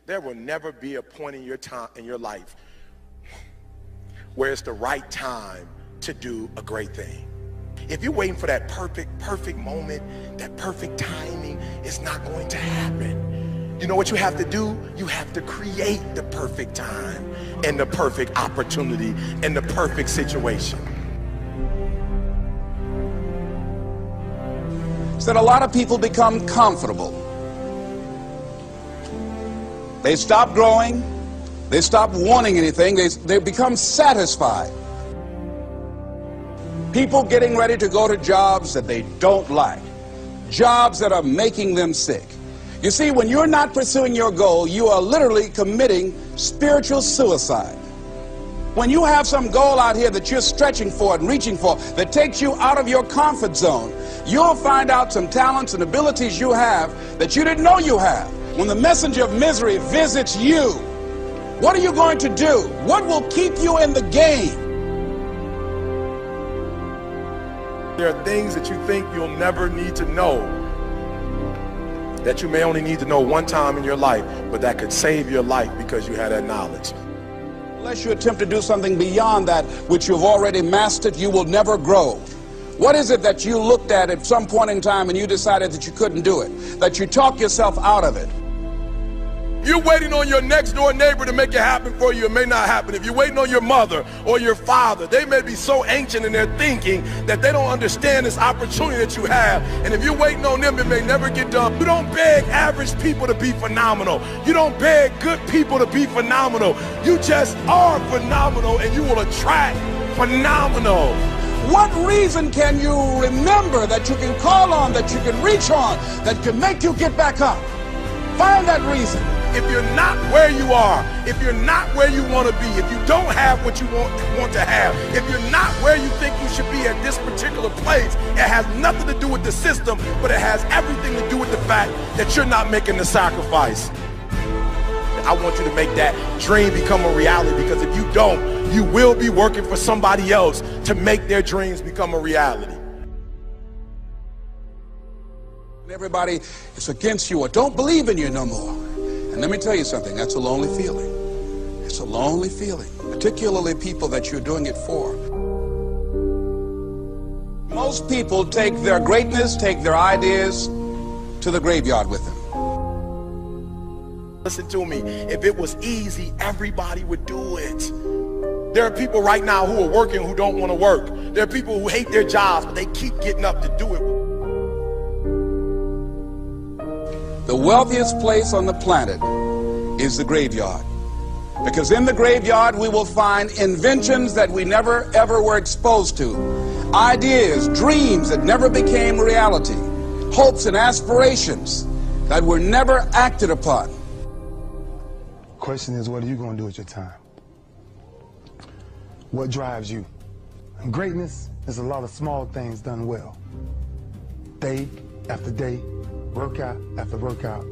There will never be a point in your time in your life where it's the right time to do a great thing. If you're waiting for that perfect moment, that perfect timing, it's not going to happen. You know what you have to do? You have to create the perfect time and the perfect opportunity and the perfect situation. So that a lot of people become comfortable. They stop growing, they stop wanting anything, they become satisfied. People getting ready to go to jobs that they don't like, jobs that are making them sick. You see, when you're not pursuing your goal, you are literally committing spiritual suicide. When you have some goal out here that you're stretching for and reaching for that takes you out of your comfort zone, you'll find out some talents and abilities you have that you didn't know you have. When the messenger of misery visits you, what are you going to do? What will keep you in the game? There are things that you think you'll never need to know, that you may only need to know one time in your life, but that could save your life because you had that knowledge. Unless you attempt to do something beyond that which you've already mastered, you will never grow. What is it that you looked at some point in time and you decided that you couldn't do it, that you talked yourself out of it? You're waiting on your next door neighbor to make it happen for you. It may not happen. If you're waiting on your mother or your father, they may be so ancient in their thinking that they don't understand this opportunity that you have. And if you're waiting on them, it may never get done. You don't beg average people to be phenomenal. You don't beg good people to be phenomenal. You just are phenomenal, and you will attract phenomenal. What reason can you remember that you can call on, that you can reach on, that can make you get back up? Find that reason. If you're not where you are, if you're not where you want to be, if you don't have what you want to have, if you're not where you think you should be at this particular place, it has nothing to do with the system, but it has everything to do with the fact that you're not making the sacrifice. I want you to make that dream become a reality, because if you don't, you will be working for somebody else to make their dreams become a reality. Everybody is against you or don't believe in you no more. And let me tell you something, that's a lonely feeling. It's a lonely feeling, particularly people that you're doing it for. Most people take their greatness, take their ideas to the graveyard with them. Listen to me, if it was easy, everybody would do it. There are people right now who are working who don't want to work. There are people who hate their jobs, but they keep getting up to do it. The wealthiest place on the planet is the graveyard. Because in the graveyard we will find inventions that we never ever were exposed to. Ideas, dreams that never became reality. Hopes and aspirations that were never acted upon. Question is, what are you going to do with your time? What drives you? And greatness is a lot of small things done well. Day after day, workout after workout,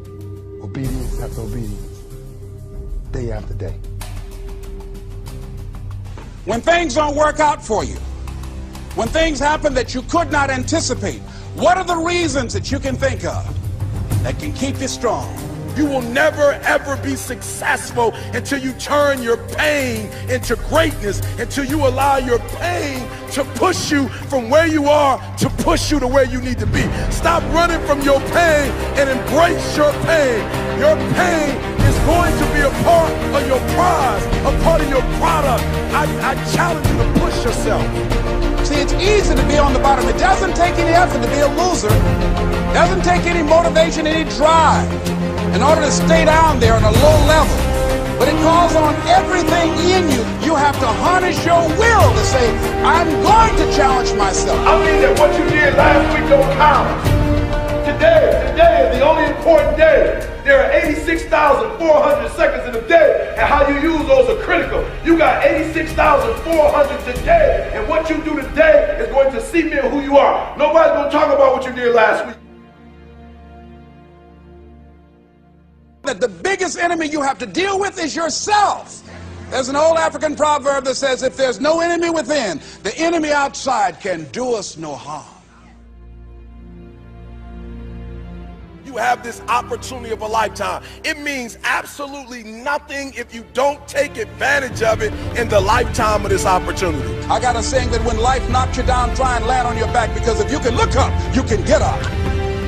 obedience after obedience, day after day. When things don't work out for you, when things happen that you could not anticipate, what are the reasons that you can think of that can keep you strong? You will never ever be successful until you turn your pain into greatness, until you allow your pain to push you from where you are to push you to where you need to be. Stop running from your pain and embrace your pain. Your pain is going to be a part of your prize, a part of your product. I challenge you to push yourself. See, it's easy to be on the bottom. It doesn't take any effort to be a loser. It doesn't take any motivation, any drive in order to stay down there on a low level. But it calls on everything in you. You have to harness your will to say, I'm going to challenge myself. I mean that what you did last week don't count. Today is the only important day. There are 86,400 seconds in a day, and how you use those are critical. You got 86,400 today, and what you do today is going to cement who you are. Nobody's going to talk about what you did last week. That the biggest enemy you have to deal with is yourself. There's an old African proverb that says, if there's no enemy within, the enemy outside can do us no harm. You you have this opportunity of a lifetime. It means absolutely nothing if you don't take advantage of it in the lifetime of this opportunity. I got a saying that when life knocks you down, try and land on your back, because if you can look up, you can get up.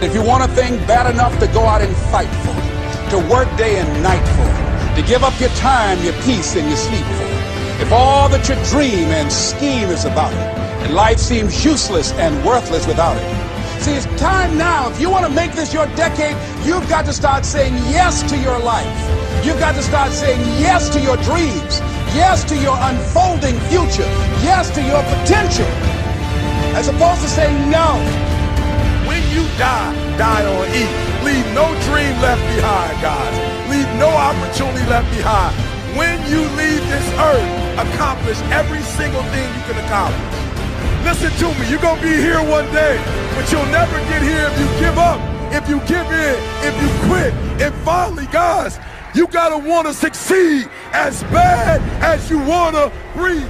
If you want a thing bad enough to go out and fight for it, to work day and night for it, to give up your time, your peace, and your sleep for it, if all that you dream and scheme is about it, and life seems useless and worthless without it. See, it's time now. If you want to make this your decade, you've got to start saying yes to your life. You've got to start saying yes to your dreams, yes to your unfolding future, yes to your potential, as opposed to saying no. When you die, die on E. Leave no dream left behind, guys. Leave no opportunity left behind. When you leave this earth, accomplish every single thing you can accomplish. Listen to me, you're going to be here one day, but you'll never get here if you give up, if you give in, if you quit. And finally, guys, you got to want to succeed as bad as you want to breathe.